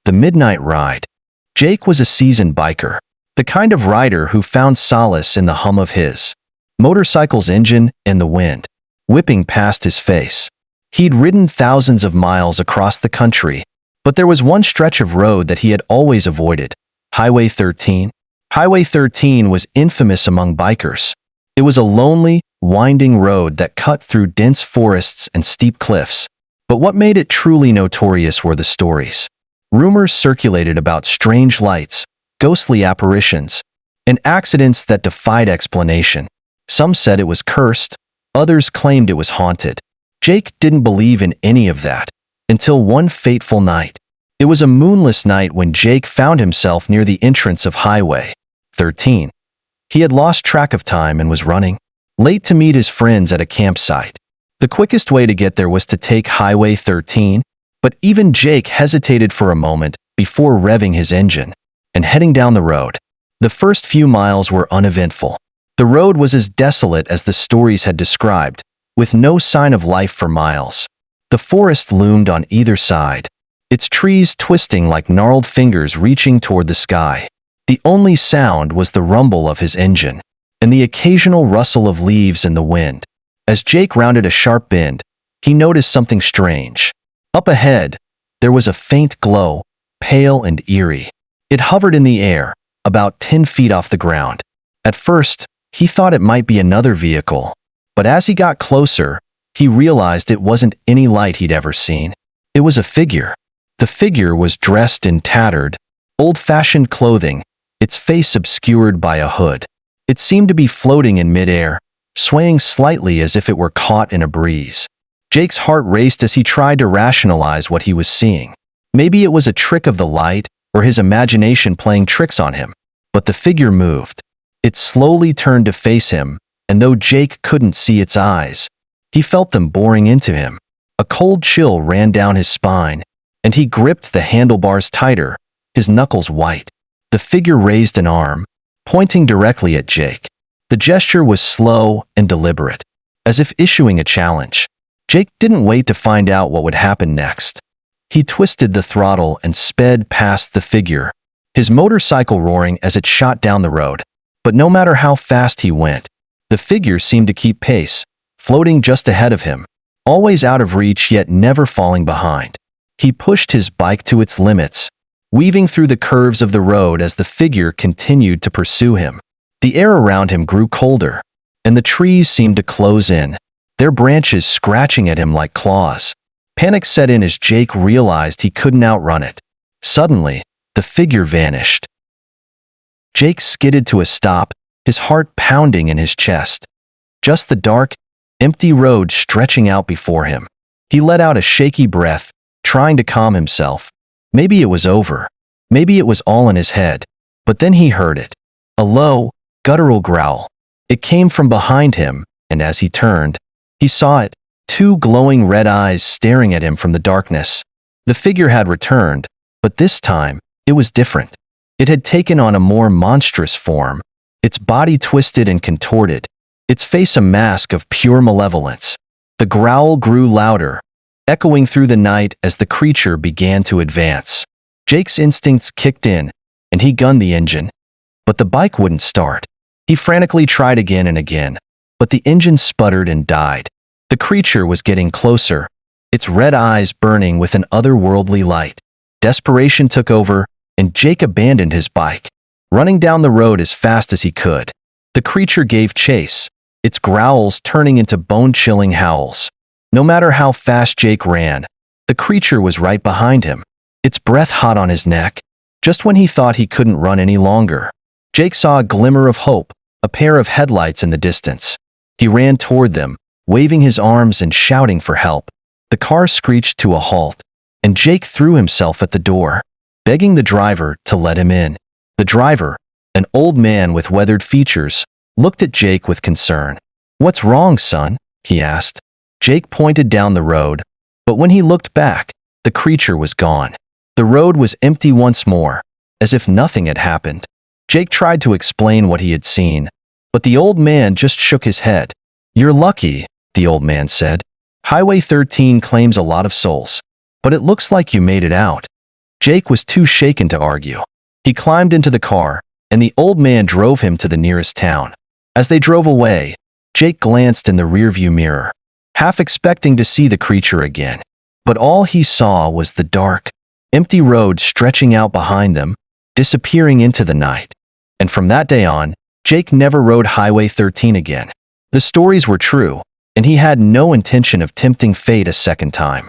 The Midnight Ride. Jake was a seasoned biker, the kind of rider who found solace in the hum of his motorcycle's engine and the wind whipping past his face. He'd ridden thousands of miles across the country, but there was one stretch of road that he had always avoided: Highway 13. Highway 13 was infamous among bikers. It was a lonely, winding road that cut through dense forests and steep cliffs. But what made it truly notorious were the stories. Rumors circulated about strange lights, ghostly apparitions, and accidents that defied explanation. Some said it was cursed, others claimed it was haunted. Jake didn't believe in any of that until one fateful night. It was a moonless night when Jake found himself near the entrance of Highway 13. He had lost track of time and was running late to meet his friends at a campsite. The quickest way to get there was to take Highway 13, but even Jake hesitated for a moment before revving his engine and heading down the road. The first few miles were uneventful. The road was as desolate as the stories had described, with no sign of life for miles. The forest loomed on either side, its trees twisting like gnarled fingers reaching toward the sky. The only sound was the rumble of his engine and the occasional rustle of leaves in the wind. As Jake rounded a sharp bend, he noticed something strange. Up ahead, there was a faint glow, pale and eerie. It hovered in the air, about 10 feet off the ground. At first, he thought it might be another vehicle, but as he got closer, he realized it wasn't any light he'd ever seen. It was a figure. The figure was dressed in tattered, old-fashioned clothing, its face obscured by a hood. It seemed to be floating in midair, swaying slightly as if it were caught in a breeze. Jake's heart raced as he tried to rationalize what he was seeing. Maybe it was a trick of the light or his imagination playing tricks on him. But the figure moved. It slowly turned to face him, and though Jake couldn't see its eyes, he felt them boring into him. A cold chill ran down his spine, and he gripped the handlebars tighter, his knuckles white. The figure raised an arm, pointing directly at Jake. The gesture was slow and deliberate, as if issuing a challenge. Jake didn't wait to find out what would happen next. He twisted the throttle and sped past the figure, his motorcycle roaring as it shot down the road. But no matter how fast he went, the figure seemed to keep pace, floating just ahead of him, always out of reach yet never falling behind. He pushed his bike to its limits, weaving through the curves of the road as the figure continued to pursue him. The air around him grew colder, and the trees seemed to close in, their branches scratching at him like claws. Panic set in as Jake realized he couldn't outrun it. Suddenly, the figure vanished. Jake skidded to a stop, his heart pounding in his chest. Just the dark, empty road stretching out before him. He let out a shaky breath, trying to calm himself. Maybe it was over. Maybe it was all in his head. But then he heard it. A low, guttural growl. It came from behind him, and as he turned, he saw it, two glowing red eyes staring at him from the darkness. The figure had returned, but this time, it was different. It had taken on a more monstrous form, its body twisted and contorted, its face a mask of pure malevolence. The growl grew louder, echoing through the night as the creature began to advance. Jake's instincts kicked in, and he gunned the engine. But the bike wouldn't start. He frantically tried again and again, but the engine sputtered and died. The creature was getting closer, its red eyes burning with an otherworldly light. Desperation took over, and Jake abandoned his bike, running down the road as fast as he could. The creature gave chase, its growls turning into bone-chilling howls. No matter how fast Jake ran, the creature was right behind him, its breath hot on his neck. Just when he thought he couldn't run any longer, Jake saw a glimmer of hope, a pair of headlights in the distance. He ran toward them, waving his arms and shouting for help. The car screeched to a halt, and Jake threw himself at the door, begging the driver to let him in. The driver, an old man with weathered features, looked at Jake with concern. "What's wrong, son?" he asked. Jake pointed down the road, but when he looked back, the creature was gone. The road was empty once more, as if nothing had happened. Jake tried to explain what he had seen, but the old man just shook his head. "You're lucky," the old man said. "Highway 13 claims a lot of souls, but it looks like you made it out." Jake was too shaken to argue. He climbed into the car, and the old man drove him to the nearest town. As they drove away, Jake glanced in the rearview mirror, half expecting to see the creature again. But all he saw was the dark, empty road stretching out behind them, disappearing into the night. And from that day on, Jake never rode Highway 13 again. The stories were true, and he had no intention of tempting fate a second time.